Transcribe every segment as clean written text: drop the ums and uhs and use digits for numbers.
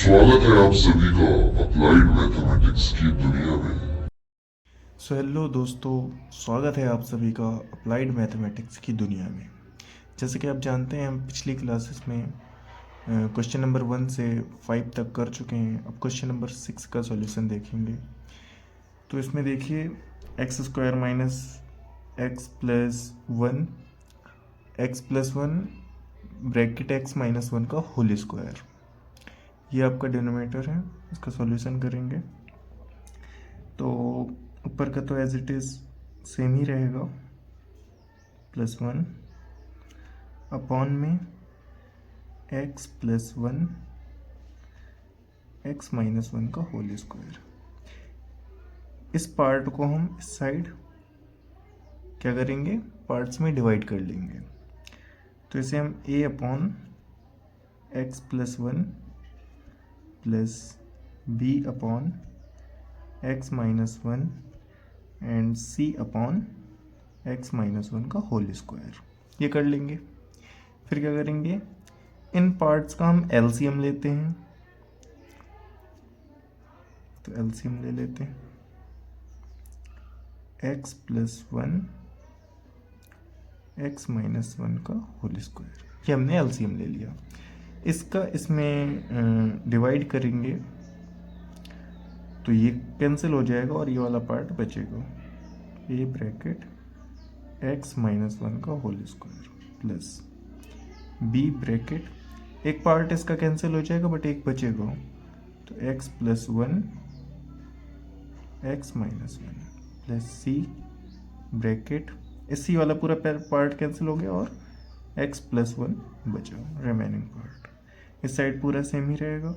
स्वागत है आप सभी का अप्लाइड मैथमेटिक्स की दुनिया में। हेलो दोस्तों, स्वागत है आप सभी का अप्लाइड मैथमेटिक्स की दुनिया में। जैसे कि आप जानते हैं, हम पिछली क्लासेस में क्वेश्चन नंबर 1 से 5 तक कर चुके हैं। अब क्वेश्चन नंबर 6 का सॉल्यूशन देखेंगे। तो इसमें देखिए, x square minus X plus one, x plus one bracket X minus one का होल स्क्वायर, ये आपका डिनोमिनेटर है। इसका सॉल्यूशन करेंगे तो ऊपर का तो एज इट इज़ सेम ही रहेगा, प्लस वन अपॉन में x plus one X minus one का होल स्क्वायर। इस पार्ट को हम इस साइड क्या करेंगे, पार्ट्स में डिवाइड कर लेंगे। तो इसे हम a upon x plus one plus b upon x minus one and c upon x minus one का होल स्क्वायर, ये कर लेंगे। फिर क्या करेंगे, इन पार्ट्स का हम एलसीएम लेते हैं। तो एलसीएम ले लेते हैं, x plus one X minus one का होल स्क्वायर, ये हमने एलसीएम ले लिया। इसका इसमें डिवाइड करेंगे तो ये कैंसिल हो जाएगा और ये वाला पार्ट बचेगा, A bracket X minus one का whole square plus B bracket, एक पार्ट इसका कैंसिल हो जाएगा बट एक बचेगा, तो X plus one X minus one plus सी ब्रैकेट, इस सी वाला पूरा पार्ट कैंसिल हो गया और एक्स प्लस वन बचा रिमेनिंग पार्ट। इस साइड पूरा सेम ही रहेगा,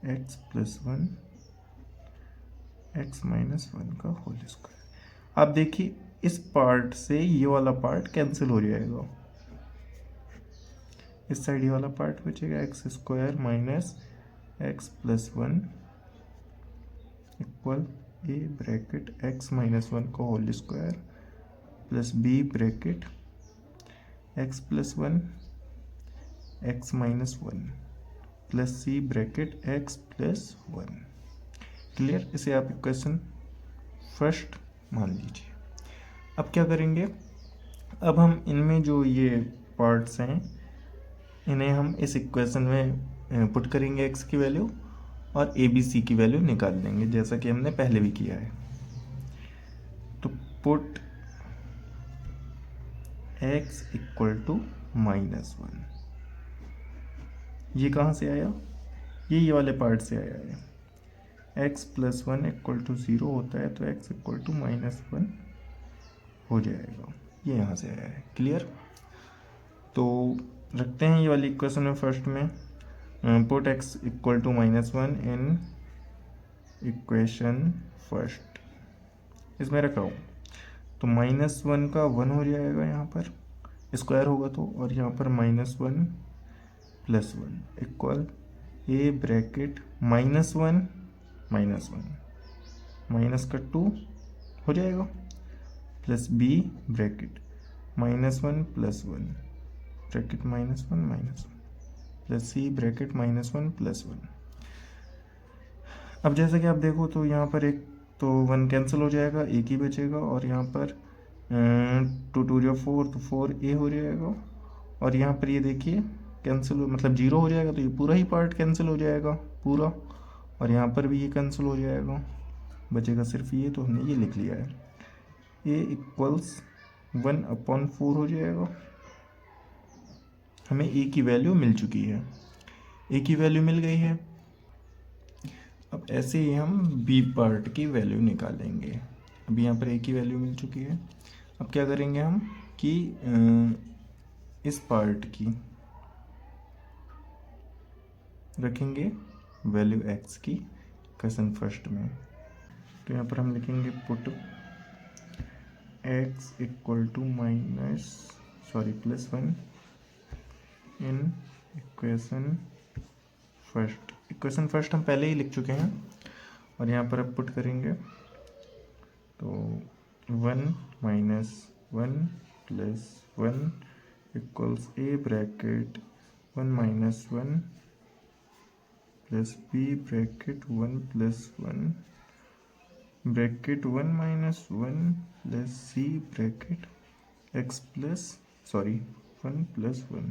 X plus one X minus one का होल स्क्वायर। आप देखिए, इस पार्ट से ये वाला पार्ट कैंसिल हो जाएगा, इस साइड ये वाला पार्ट बचेगा, X square minus X plus one equal A bracket X minus one का whole square plus B bracket X plus one X minus one plus सी bracket X plus one. Clear? इसे आप equation first मान लीजिए। अब क्या करेंगे, अब हम इनमें जो ये पार्ट्स हैं इन्हें हम इस इक्वेशन में पुट करेंगे, एक्स की वैल्यू और ए बी सी की वैल्यू निकाल लेंगे, जैसा कि हमने पहले भी किया है। तो put x equal to minus one, ये कहाँ से आया, ये वाले पार्ट से आया है। X plus one equal to zero होता है तो x equal to minus one हो जाएगा, ये यहाँ से आया है। क्लियर? तो रखते हैं ये वाली इक्वेशन में फर्स्ट में, put x equal to minus one in equation first, इसमें रखा हूँ। तो माइनस वन का वन हो जाएगा यहाँ पर, स्क्वायर होगा तो, और यहाँ पर minus one plus one equal A bracket minus one minus का टू हो जाएगा plus B bracket minus one plus one bracket minus one plus सी bracket minus one plus one. अब जैसा कि आप देखो तो यहाँ पर एक तो वन कैंसिल हो जाएगा, एक ही बचेगा, और यहाँ पर टू टू जो फोर, तो फोर ए हो जाएगा, और यहाँ पर ये देखिए कैंसिल मतलब जीरो हो जाएगा, तो ये पूरा ही पार्ट कैंसिल हो जाएगा पूरा, और यहाँ पर भी ये कैंसिल हो जाएगा, बचेगा सिर्फ ये, तो हमने ये लिख लिया है। ए इक्वल्स वन अपॉन फोर हो जाएगा, हमें ए की वैल्यू मिल चुकी है, ए की वैल्यू मिल गई है। अब ऐसे ही हम बी पार्ट की वैल्यू निकालेंगे। अभी यहाँ पर ए की वैल्यू मिल चुकी है। अब क्या करेंगे हम कि इस पार्ट की रखेंगे वैल्यू एक्स की क्वेश्चन फर्स्ट में। तो यहाँ पर हम लिखेंगे put x equal two plus one in equation first हम पहले ही लिख चुके हैं, और यहाँ पर अब पुट करेंगे तो one minus one plus one equals ए bracket 1 minus 1 plus B bracket 1 plus 1 bracket 1 minus 1 plus सी ब्रैकेट एक्स प्लस 1 प्लस 1।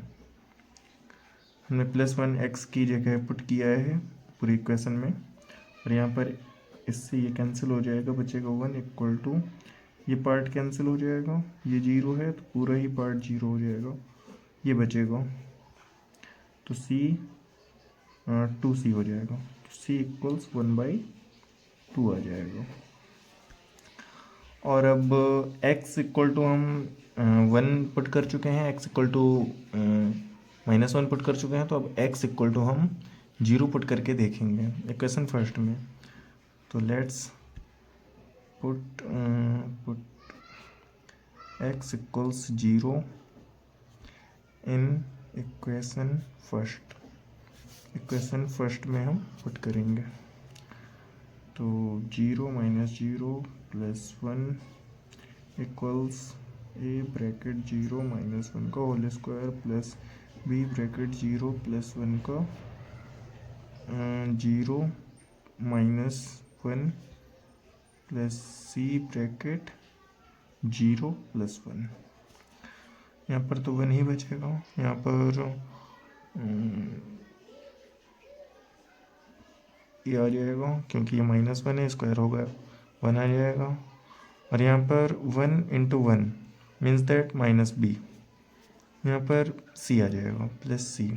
हमने प्लस 1 एक्स की जगह पुट किया है पूरी इक्वेशन में, और यहाँ पर इससे ये कैंसिल हो जाएगा, बचेगा 1 इक्वल टू, ये पार्ट कैंसिल हो जाएगा, ये 0 है तो पूरा ही पार्ट 0 हो जाएगा, ये बचेगा तो सी 2c हो जाएगा, तो c इक्वल्स 1/2 आ जाएगा। और अब x इक्वल टू हम 1 पुट कर चुके हैं, x इक्वल टू -1 पुट कर चुके हैं, तो अब x इक्वल टू हम 0 पुट करके देखेंगे इक्वेशन फर्स्ट में। तो let's put x equals 0 in equation first में हम पुट करेंगे। तो 0 माइनस 0 प्लस 1 इक्वल्स ए ब्रैकेट 0 माइनस 1 का whole square plus B bracket 0 plus 1 का 0 माइनस 1 प्लस सी ब्रैकेट 0 प्लस 1। यहाँ पर तो 1 ही बचेगा, यहाँ पर ये आ जाएगा क्योंकि ये -1 है, स्क्वायर होगा 1 आ जाएगा, और यहाँ पर 1 into 1 means that minus b, यहाँ पर c आ जाएगा प्लस c,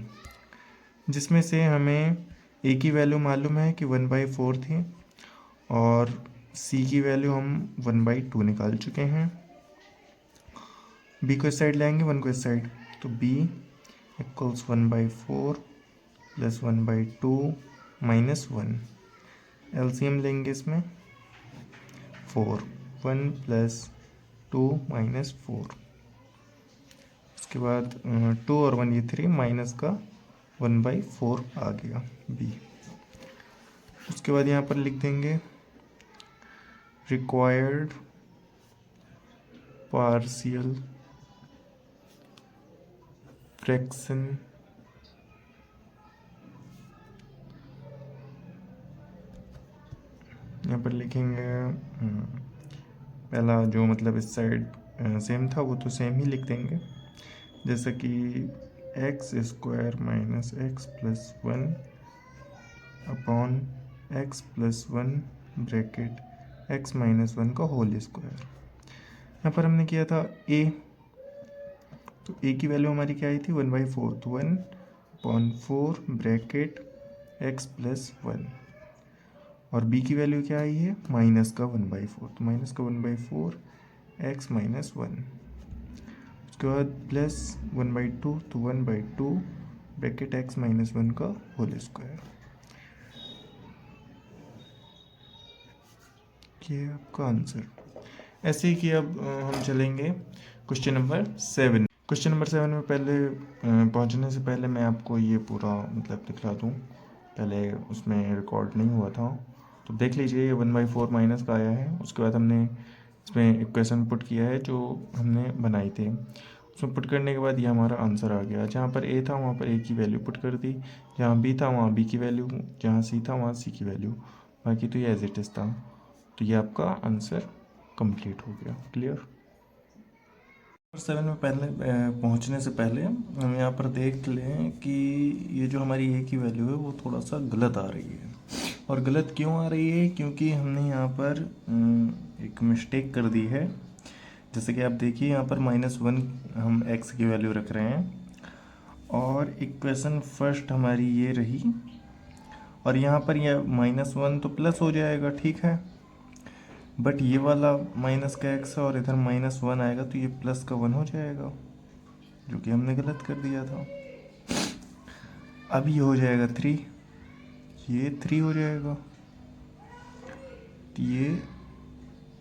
जिसमें से हमें a की वैल्यू मालूम है कि 1/4 थी और c की वैल्यू हम 1/2 निकाल चुके हैं। b को इस साइड लाएंगे, 1 को इस साइड, तो b equals 1/4 plus 1/2 minus 1। LCM लेंगे इसमें 4, 1 प्लस 2 माइनस 4, उसके बाद 2 और 1 ये 3, माइनस का 1/4 आ गया b। उसके बाद यहाँ पर लिख देंगे रिक्वायर्ड पार्शियल फ्रैक्शन यहाँ पर लिखेंगे पहला जो मतलब इस साइड सेम था वो तो सेम ही लिख देंगे, जैसे कि x square minus X plus 1 upon x plus 1 bracket X minus 1 का होल स्क्वायर। यहाँ पर हमने किया था a, तो a की वैल्यू हमारी क्या आई थी 1/4, तो 1/4 ब्रैकेट एक्स प्लस 1, और b की वैल्यू क्या आई है माइनस का 1/4, तो माइनस का 1/4 एक्स माइनस 1, उसके बाद प्लस 1/2, तो 1/2 ब्रैकेट एक्स माइनस 1 का होल स्क्वायर। ये आपका आंसर। ऐसे ही कि अब हम चलेंगे क्वेश्चन नंबर 7। क्वेश्चन नंबर 7 में पहले पहुंचने से पहले मैं आपको ये पूरा मतलब दिखला दूँ, पहले उसमें रिकॉर्ड नहीं हुआ था, तो देख लीजिए ये 1/4 माइनस का आया है। उसके बाद हमने इसमें इक्वेशन पुट किया है जो हमने बनाई थी, उसमें पुट करने के बाद ये हमारा आंसर आ गया। जहाँ पर a था वहाँ पर a की वैल्यू पुट कर दी, जहाँ b था वहाँ b की वैल्यू, जहाँ c था वहाँ c की वैल्यू, बाकी तो ये एज इट इज़ था। तो ये आपका आंसर कंप्लीट हो गया। क्लियर। 7 में पहले पहुँचने से पहले हम यहाँ पर देख लें कि ये जो हमारी a की वैल्यू है वो थोड़ा सा गलत आ रही है। और गलत क्यों आ रही है, क्योंकि हमने यहाँ पर एक मिस्टेक कर दी है। जैसे कि आप देखिए यहाँ पर -1 हम x की वैल्यू रख रहे हैं, और इक्वेशन फर्स्ट हमारी ये रही, और यहाँ पर यह -1 तो प्लस हो जाएगा, ठीक है, बट ये वाला माइनस का x है और इधर -1 आएगा तो ये प्लस का 1 हो जाएगा, जो कि हमने गलत कर दिया था। अब ये हो जाएगा 3, ये 3 हो जाएगा, तो ये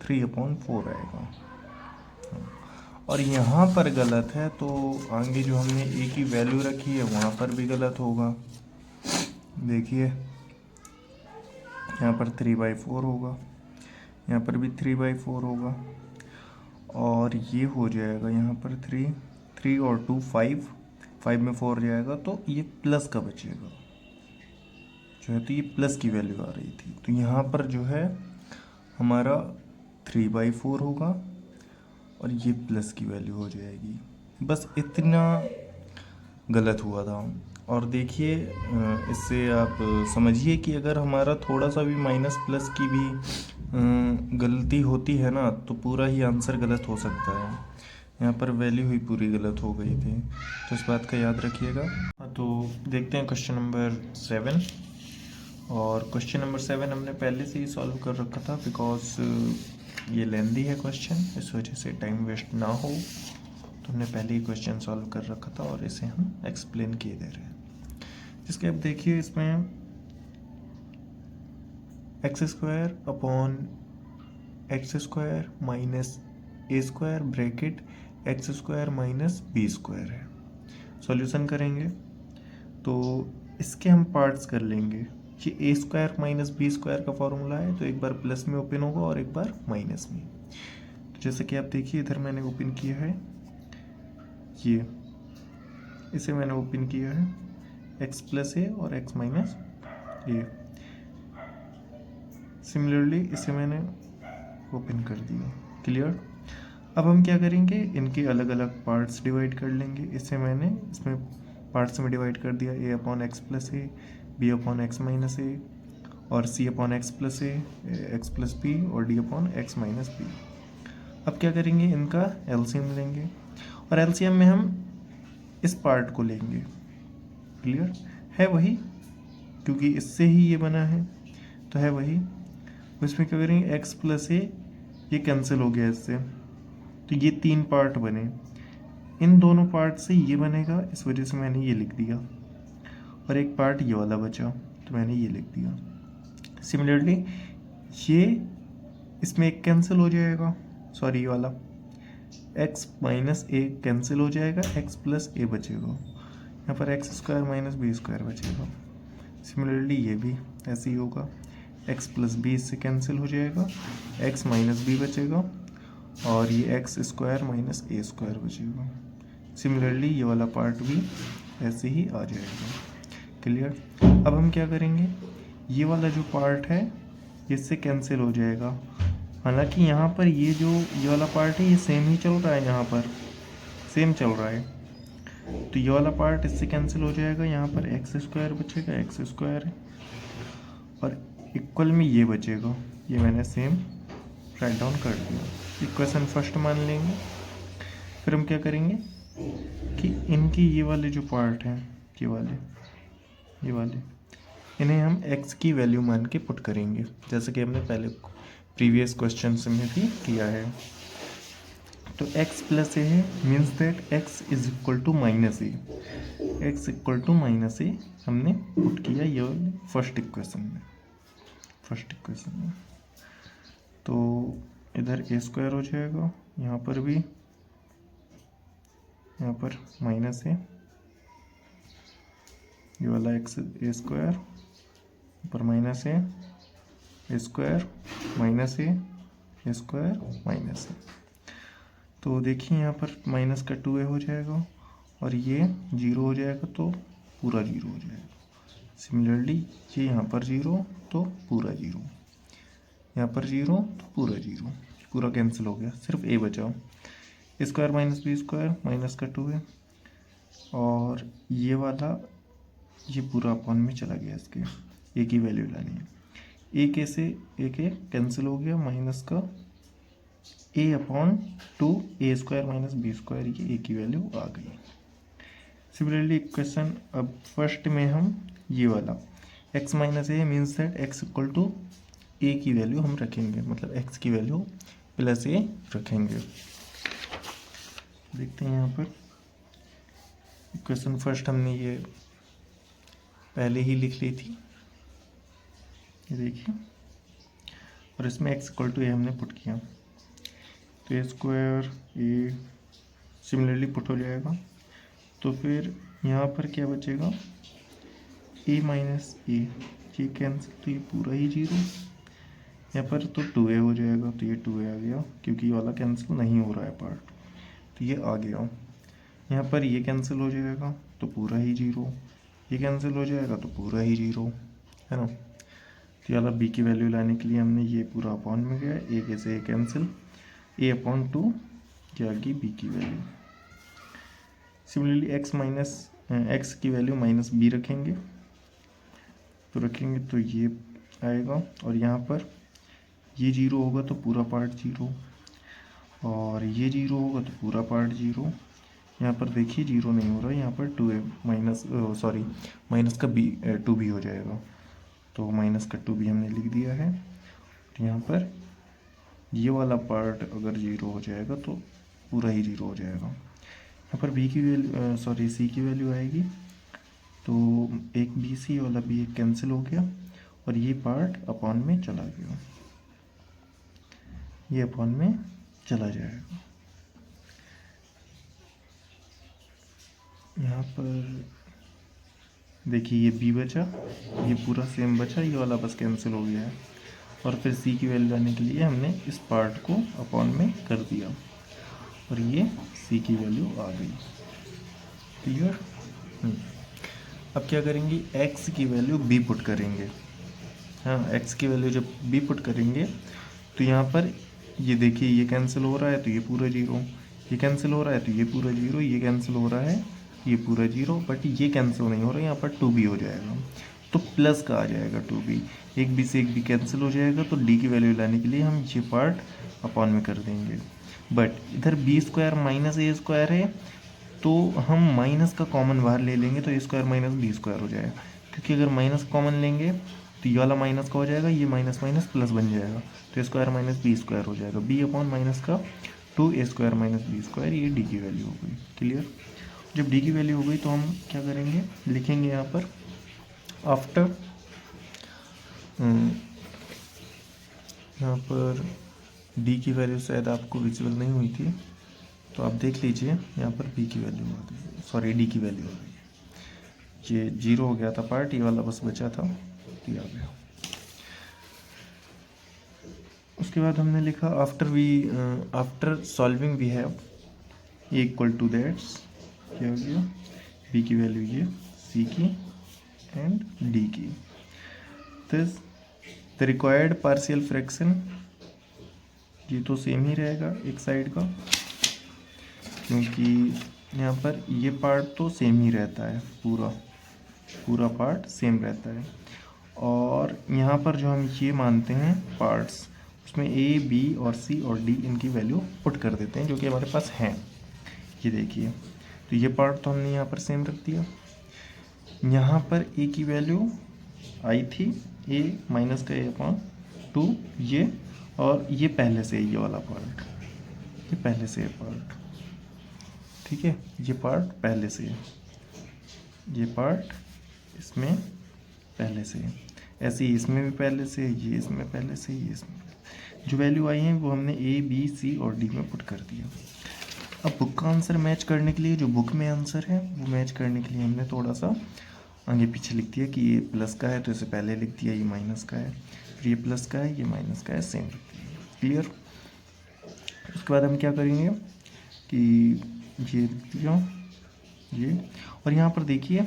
3/4 आएगा। और यहाँ पर गलत है तो आगे जो हमने a की वैल्यू रखी है वहाँ पर भी गलत होगा। देखिए यहाँ पर 3/4 होगा, यहाँ पर भी 3/4 होगा, और ये हो जाएगा यहाँ पर 3 3 और 2 5, 5 में 4 जाएगा तो ये प्लस का बचेगा जो है, तो ये प्लस की वैल्यू आ रही थी, तो यहाँ पर जो है हमारा 3/4 होगा और ये प्लस की वैल्यू हो जाएगी। बस इतना गलत हुआ था। और देखिए इससे आप समझिए कि अगर हमारा थोड़ा सा भी माइनस प्लस की भी गलती होती है ना, तो पूरा ही आंसर गलत हो सकता है। यहाँ पर वैल्यू ही पूरी गलत हो गई थी, तो इस बात का याद रखिएगा। तो देखते हैं क्वेश्चन नंबर 7। और क्वेश्चन नंबर 7 हमने पहले से ही सॉल्व कर रखा था, बिकॉज ये लेंदी है क्वेश्चन, इस वजह से टाइम वेस्ट ना हो, तो हमने पहले ही क्वेश्चन सॉल्व कर रखा था और इसे हम एक्सप्लेन किए दे रहे हैं। जिसके अब देखिए इसमें x² upon x² minus a² bracket x² minus b² है। सॉल्यूशन करेंगे तो इसके हम पार्ट्स कर लेंगे। ये a² माइनस b² का फॉर्मूला है, तो एक बार प्लस में ओपन होगा और एक बार माइनस में। तो जैसे कि आप देखिए इधर मैंने ओपन किया है, ये इसे मैंने ओपन किया है x प्लस a और x माइनस a। सिमिलरली इसे मैंने ओपन कर दिया। क्लियर। अब हम क्या करेंगे, इनके अलग अलग पार्ट्स डिवाइड कर लेंगे। इसे मैंने इसमें पार्ट्स में डिवाइड कर दिया, a upon x plus A, b upon x minus A, और c upon x plus A, X plus B, और d upon x minus B. अब क्या करेंगे, इनका एलसीएम लेंगे और एलसीएम में हम इस पार्ट को लेंगे। क्लियर है वही, क्योंकि इससे ही ये बना है तो है वही। इसमें क्या करेंगे, एक्स प्लस ए ये कैंसिल हो गया इससे, तो ये 3 पार्ट बने। इन दोनों पार्ट से ये बनेगा, इस वजह से मैंने ये लिख दिया, और एक पार्ट ये वाला बचा तो मैंने ये लिख दिया। सिमिलरली ये इसमें एक कैंसिल हो जाएगा, सॉरी ये वाला x माइनस ए कैंसिल हो जाएगा, x प्लस ए बचेगा। यहाँ पर x² माइनस b² बचेगा। सिमिलरली ये भी ऐसे ही होगा, x प्लस बी इससे कैंसिल हो जाएगा, x माइनस बी बचेगा, और ये x² माइनस a² बचेगा। सिमिलरली ये वाला पार्ट भी ऐसे ही आ जाएगा। क्लियर। अब हम क्या करेंगे, ये वाला जो पार्ट है इससे कैंसिल हो जाएगा। हालांकि यहाँ पर ये वाला पार्ट है ये सेम ही चल रहा है, यहाँ पर सेम चल रहा है, तो ये वाला पार्ट इससे कैंसिल हो जाएगा। यहाँ पर x² बचेगा, x² है, और इक्वल में ये बचेगा, ये मैंने सेम राइट डाउन कर दिया। इक्वेशन फर्स्ट मान लेंगे। फिर हम क्या करेंगे कि इनकी ये वाले जो पार्ट हैं, ये वाले इन्हें हम x की वैल्यू मान के पुट करेंगे, जैसे कि हमने पहले प्रीवियस क्वेश्चन में भी किया है। तो x प्लस ए है, means that x is equal to minus A, x equal to minus A हमने पुट किया ये फर्स्ट इक्वेशन में। तो इधर a² हो जाएगा, यहाँ पर भी, यहाँ पर माइनस है, ये वाला x a² ऊपर माइनस है, a² माइनस है, a² माइनस है। तो देखिए यहाँ पर माइनस का 2a हो जाएगा और ये 0 हो जाएगा, तो पूरा 0 हो जाएगा। सिमिलरली ये यहाँ पर 0 तो पूरा 0, यहाँ पर 0 तो पूरा 0, पूरा कैंसिल हो गया, सिर्फ a बचा। a² माइनस b² माइनस का 2a, और ये वाला ये पूरा अपॉन में चला गया, इसके a की वैल्यू लानी है। a के से a के कैंसिल हो गया, माइनस का a upon 2 a² minus b², ये a की वैल्यू आ गई। सिमिलरली इक्वेशन अब फर्स्ट में हम ये वाला x minus a means that x equal to a की वैल्यू हम रखेंगे, मतलब x की वैल्यू प्लस a रखेंगे। देखते हैं यहाँ पर इक्वेशन फर्स्ट हमने ये पहले ही लिख ली थी, ये देखिए, और इसमें x इक्वल टू a हमने पुट किया, तो a² a सिमिलरली पुट हो जाएगा। तो फिर यहाँ पर क्या बचेगा, a माइनस ए, ये कैंसिल, तो ये पूरा ही 0, यहाँ पर तो 2a हो जाएगा, तो ये 2a आ गया, क्योंकि ये वाला कैंसिल नहीं हो रहा है पार्ट, तो ये आ गया। यहाँ पर ये कैंसिल हो जाएगा तो पूरा ही जीरो, ये कैंसिल हो जाएगा तो पूरा ही जीरो, है ना। तो ये वाला बी की वैल्यू लाने के लिए हमने ये पूरा अपॉन में गया, ए के से कैंसिल, ए अपॉन टू ये आ गई बी की वैल्यू। सिमिलरली एक्स की वैल्यू माइनस बी रखेंगे तो ये आएगा, और यहाँ पर ये जीरो होगा तो पूरा पार्ट जीरो, और ये जीरो होगा तो पूरा पार्ट जीरो। यहाँ पर देखिए जीरो नहीं हो रहा, यहाँ पर टू ए माइनस माइनस का बी टू बी हो जाएगा, तो माइनस का टू बी हमने लिख दिया है। तो यहाँ पर ये वाला पार्ट अगर जीरो हो जाएगा तो पूरा ही जीरो हो जाएगा। यहाँ पर बी की वैल्यू सी की वैल्यू आएगी, तो एक बी सी वाला बी एक कैंसिल हो गया, और ये पार्ट अपॉन में चला गया, ये अपॉन में चला जाएगा। यहाँ पर देखिए ये बी बचा, ये पूरा सेम बचा, ये वाला बस कैंसिल हो गया है, और फिर सी की वैल्यू लाने के लिए हमने इस पार्ट को अपॉन में कर दिया, और ये सी की वैल्यू आ गई। क्लियर? अब क्या करेंगे, एक्स की वैल्यू बी पुट करेंगे। हाँ, एक्स की वैल्यू जब बी पुट करेंगे तो यहाँ पर ये देखिए ये कैंसिल हो रहा है तो ये पूरा जीरो, ये कैंसिल हो रहा है तो ये पूरा जीरो, ये कैंसिल हो रहा है ये पूरा जीरो, बट ये कैंसिल नहीं हो रहा है, यहाँ पर टू बी हो जाएगा, तो प्लस का आ जाएगा टू बी, एक बी से एक बी कैंसिल हो जाएगा, तो डी की वैल्यू लाने के लिए हम ये पार्ट अपॉन में कर देंगे। बट इधर बी स्क्वायर माइनस ए स्क्वायर है, तो हम माइनस का कॉमन बाहर ले लेंगे तो a square minus B square हो जाएगा, क्योंकि अगर माइनस कॉमन लेंगे तो ये वाला माइनस का हो जाएगा, ये माइनस माइनस प्लस बन जाएगा, तो a square minus B square हो जाएगा, बी अपॉन माइनस का two a square minus B square, ये डी की वैल्यू हो गई। क्लियर? जब डी की वैल्यू हो गई तो हम क्या करेंगे, लिखेंगे यहाँ पर आफ्टर, यहाँ पर डी की वैल्यू शायद आपको विजिबल नहीं हुई थी, तो आप देख लीजिए यहाँ पर बी की वैल्यू आ गई, डी की वैल्यू आ गई, ये जीरो हो गया था पार्ट, ये वाला बस बचा था, ये आ गया। उसके बाद हमने लिखा after solving we have A equal to that's, क्या हो गया, बी की वैल्यू ये, सी की एंड डी की। This the required partial fraction, ये तो सेम ही रहेगा एक साइड का, क्योंकि यहाँ पर ये पार्ट तो सेम ही रहता है, पूरा पार्ट सेम रहता है, और यहाँ पर जो हम ये मानते हैं पार्ट्स, उसमें ए बी और सी और डी इनकी वैल्यू पुट कर देते हैं, जो कि हमारे पास हैं। ये देखिए, तो ये पार्ट तो हमने यहाँ पर सेम रख दिया, यहाँ पर ए की वैल्यू आई थी ए माइनस का ए अपॉन टू, ये, और ये पहले से ये वाला पार्ट, ये पहले से पार्ट, ठीक है, ये पार्ट पहले से, ये पार्ट इसमें पहले से, ऐसे ही इसमें भी पहले से, ये इसमें पहले से, ये इसमें, जो वैल्यू आई है वो हमने ए बी सी और डी में पुट कर दिया। अब बुक का आंसर मैच करने के लिए, जो बुक में आंसर है वो मैच करने के लिए हमने थोड़ा सा आगे पीछे लिख दिया कि ये प्लस का है तो इसे पहले लिख दिया, ये माइनस का है, फिर ये प्लस का है, ये माइनस का है, सेम लिख दिया। क्लियर? उसके बाद हम क्या करेंगे कि ये लिख दिया ये, और यहाँ पर देखिए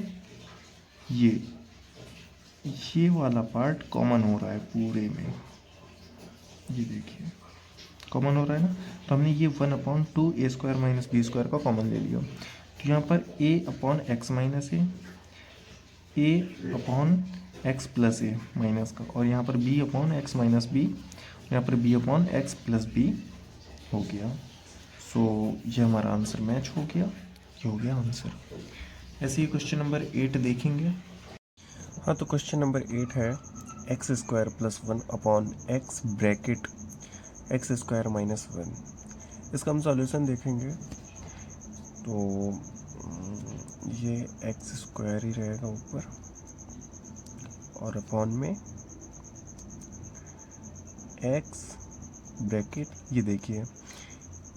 ये वाला पार्ट कॉमन हो रहा है पूरे में, ये देखिए कॉमन हो रहा है ना, तो हमने ये 1/2 a square minus B square का कॉमन ले लिया, तो यहाँ पर a upon x minus a upon x plus a minus का, और यहाँ पर b upon x minus b, यहाँ पर b upon x plus b हो गया। सो ये हमारा आंसर मैच हो गया, ये हो गया आंसर। ऐसे ही क्वेश्चन नंबर 8 देखेंगे। हाँ, तो क्वेश्चन नंबर 8 है x square plus 1 upon X bracket x square minus 1। इसका हम सॉल्यूशन देखेंगे, तो ये एक्स स्क्वायर ही रहेगा ऊपर, और अपॉन में एक्स ब्रैकेट, ये देखिए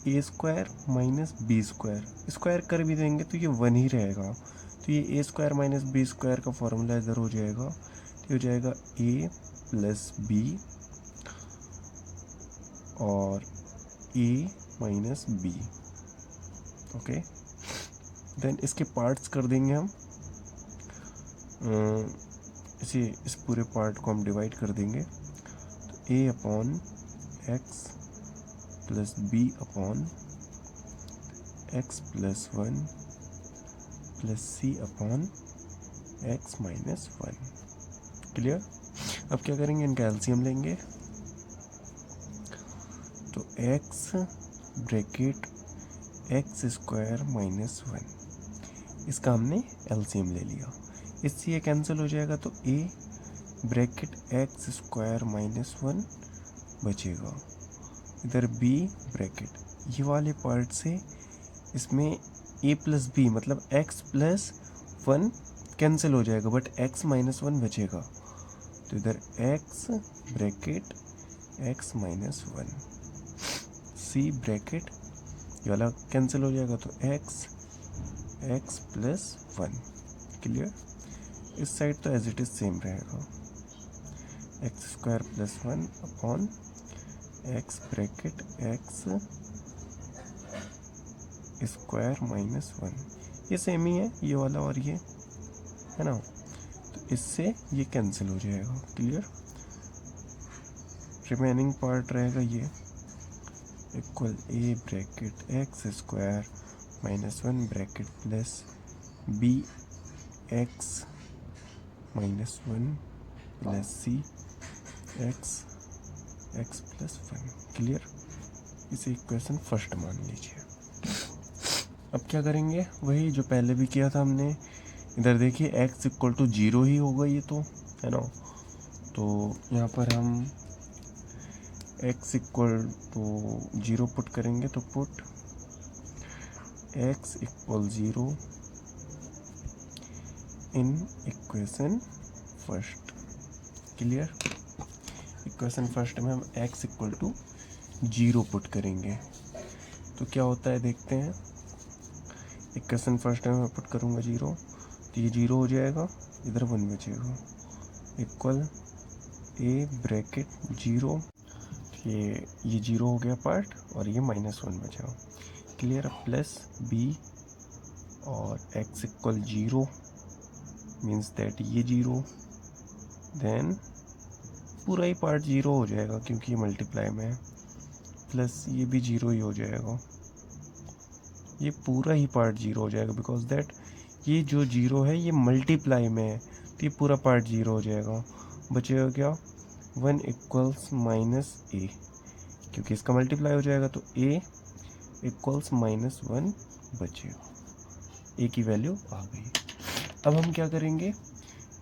A square minus B square, square कर भी देंगे तो ये 1 ही रहेगा, तो ये ए स्क्वायर माइनस बी स्क्वायर का फॉर्मूला इधर हो जाएगा, तो हो जाएगा ए प्लस बी और ए माइनस बी। ओके, देन इसके पार्ट्स कर देंगे हम, इस पूरे पार्ट को हम डिवाइड कर देंगे। तो a upon x plus b upon x plus one plus c upon x minus one. Clear? अब क्या करेंगे, इनका एलसीएम लेंगे। तो x bracket x square minus one, इसका हमने एलसीएम ले लिया। इससे ये कैंसिल हो जाएगा, तो a bracket x square minus one बचेगा। इधर b ब्रैकेट ये वाले पार्ट से इसमें a प्लस बी मतलब x प्लस वन कैंसिल हो जाएगा, बट x माइनस वन बचेगा। तो इधर x bracket x minus one, c bracket ये वाला कैंसिल हो जाएगा, तो x प्लस वन। क्लियर? इस साइड तो एज इट इज सेम रहेगा, X square plus one upon X bracket x square minus one. ये सेम ही है, ये वाला और ये है ना, तो इससे ये कैंसिल हो जाएगा। क्लियर? रिमेनिंग पार्ट रहेगा ये equal A bracket x square minus one bracket plus B X minus one plus C X plus one. Clear? इसे इक्वेशन फर्स्ट मान लीजिए। अब क्या करेंगे, वही जो पहले भी किया था हमने। इधर देखिए x इक्वल टू जीरो ही होगा ये तो, है ना। तो यहाँ पर हम x equal to zero put करेंगे, तो put x equal zero in equation first. Clear? Equation first में हम x equal to zero put करेंगे, तो क्या होता है देखते हैं। इक्वेशन फर्स्ट में मैं पुट करूँगा जीरो, तो ये जीरो हो जाएगा, इधर वन बचेगा, इक्वल ए ब्रैकेट जीरो, ये जीरो हो गया पार्ट और ये माइनस वन बचा। क्लियर? प्लस बी और x equal zero means that ये जीरो, देन पूरा ही पार्ट जीरो हो जाएगा क्योंकि ये मल्टीप्लाई में है, प्लस ये भी जीरो ही हो जाएगा, ये पूरा ही पार्ट जीरो हो जाएगा बिकॉज दैट ये जो जीरो है ये मल्टीप्लाई में है, तो ये पूरा पार्ट जीरो हो जाएगा। बचेगा क्या, वन इक्वल्स माइनस ए, क्योंकि इसका मल्टीप्लाई हो जाएगा, तो ए इक्वल्स माइनस वन बचेगा। ए की वैल्यू आ गई। अब हम क्या करेंगे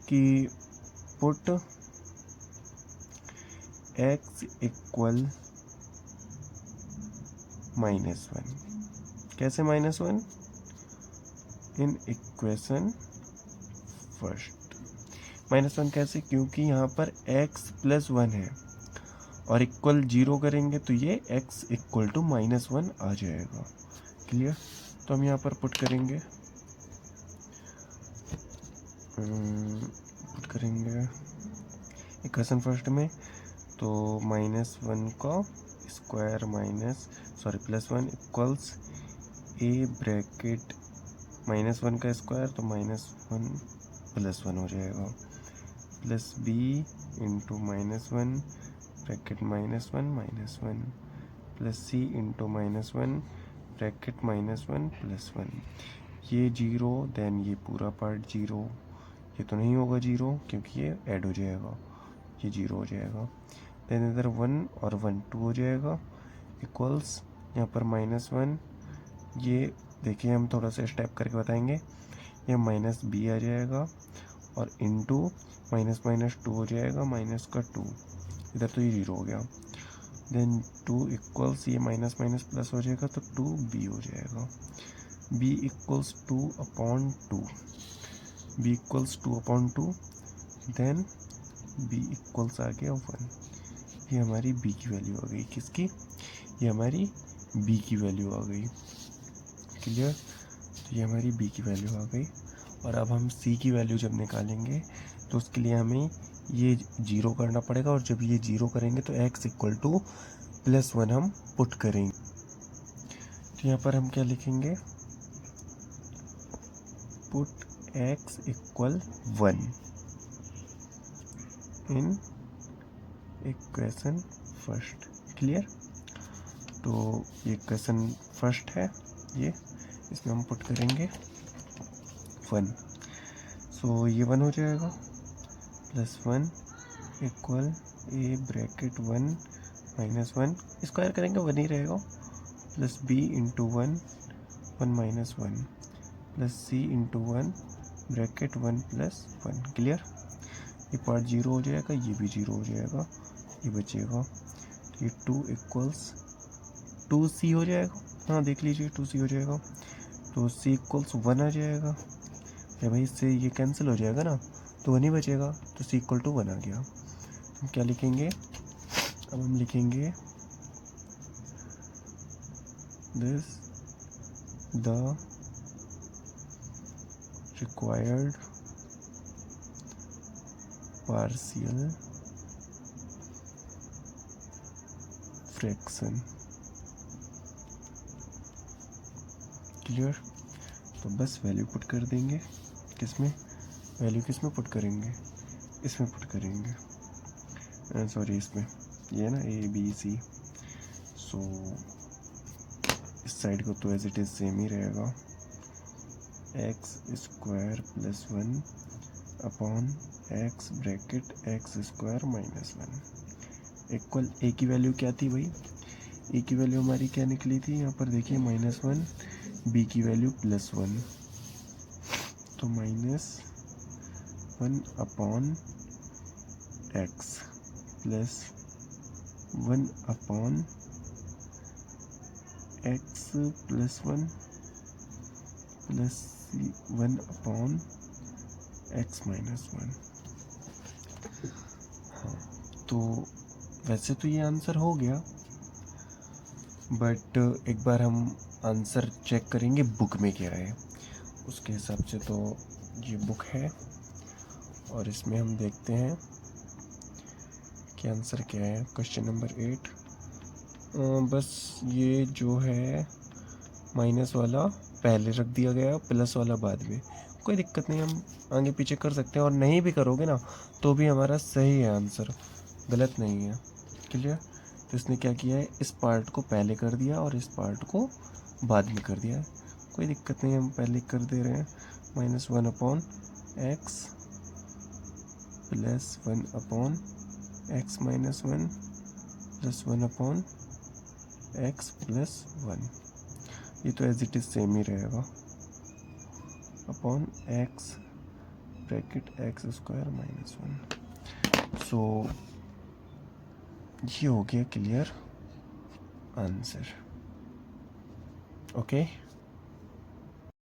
कि put x equal minus one. कैसे minus one? In equation first. Minus one कैसे? क्योंकि यहाँ पर x प्लस वन है और इक्वल जीरो करेंगे तो ये x equal to minus one आ जाएगा। क्लियर? तो हम यहाँ पर पुट करेंगे इक्वेशन फर्स्ट में, तो माइनस वन का स्क्वायर प्लस वन इक्वल्स ए ब्रैकेट माइनस वन का स्क्वायर, तो माइनस वन प्लस वन हो जाएगा, plus B into minus one bracket minus one plus C into minus one bracket minus one plus one. ये zero, then ये पूरा part zero, ये तो नहीं होगा जीरो क्योंकि ये ऐड हो जाएगा, ये जीरो हो जाएगा, देन इधर वन और वन टू हो जाएगा, इक्वल्स यहाँ पर माइनस वन, ये देखिए हम थोड़ा सा स्टेप करके बताएंगे, ये माइनस बी आ जाएगा और इनटू माइनस माइनस टू हो जाएगा, माइनस का टू, इधर तो ये जीरो हो गया, देन टू इक्वल्स ये माइनस माइनस प्लस हो जाएगा, तो टू बी हो जाएगा, B equals two upon two, B equals two upon two, then B equals आ गया वन। ये हमारी बी की वैल्यू आ गई। किसकी? ये हमारी बी की वैल्यू आ गई। क्लियर? तो ये हमारी बी की वैल्यू आ गई। और अब हम सी की वैल्यू जब निकालेंगे तो उसके लिए हमें ये जीरो करना पड़ेगा, और जब ये जीरो करेंगे तो x equal two plus one हम पुट करेंगे। तो यहाँ पर हम क्या लिखेंगे, पुट x इक्वल 1 इन इक्वेशन फर्स्ट। क्लियर? तो ये इक्वेशन फर्स्ट है, ये इसमें हम पुट करेंगे 1। सो ये 1 हो जाएगा, plus 1 equal A bracket 1 minus 1, square करेंगे 1 ही रहेगा, plus b into 1 1 minus 1 plus c into 1 bracket 1 plus 1। Clear? ये पार्ट 0 हो जाएगा, ये भी 0 हो जाएगा, ये बचेगा। तो ये 2 इक्वल्स 2c हो जाएगा। हाँ देख लीजिए 2c हो जाएगा, तो c इक्वल्स 1 आ जाएगा। या भाई इससे ये कैंसिल हो जाएगा ना, तो 1 ही बचेगा, तो c इक्वल टू 1 आ गया। हम क्या लिखेंगे? अब हम लिखेंगे this the required partial fraction. Clear? तो बस वैल्यू पुट कर देंगे, किसमें वैल्यू किसमें पुट करेंगे? इसमें पुट करेंगे, सॉरी इसमें, ये ना ए बी सी। सो इस साइड को तो एज इट इज सेम ही रहेगा, X square plus 1 upon X bracket x square minus 1 equal A की वैल्यू क्या थी भाई? ए की वैल्यू हमारी क्या निकली थी? यहाँ पर देखिए -1, बी की वैल्यू +1, तो -1 upon x plus 1 upon x plus 1 plus 1 upon x minus 1। हाँ, तो वैसे तो ये आंसर हो गया, बट एक बार हम आंसर चेक करेंगे बुक में क्या है। उसके हिसाब से तो ये बुक है, और इसमें हम देखते हैं कि आंसर क्या है। क्वेश्चन नंबर 8, बस ये जो है माइनस वाला पहले रख दिया गया, प्लस वाला बाद में, कोई दिक्कत नहीं, हम आगे पीछे कर सकते हैं, और नहीं भी करोगे ना तो भी हमारा सही है आंसर, गलत नहीं है। क्लियर? तो इसने क्या किया है, इस पार्ट को पहले कर दिया और इस पार्ट को बाद में कर दिया है, कोई दिक्कत नहीं, हम पहले कर दे रहे हैं। -1 upon x plus 1 upon x minus 1 plus 1 upon x plus 1, ये तो एज इट इज सेम ही रहेगा, upon X bracket x square minus 1। सो ये हो गया क्लियर आंसर। ओके।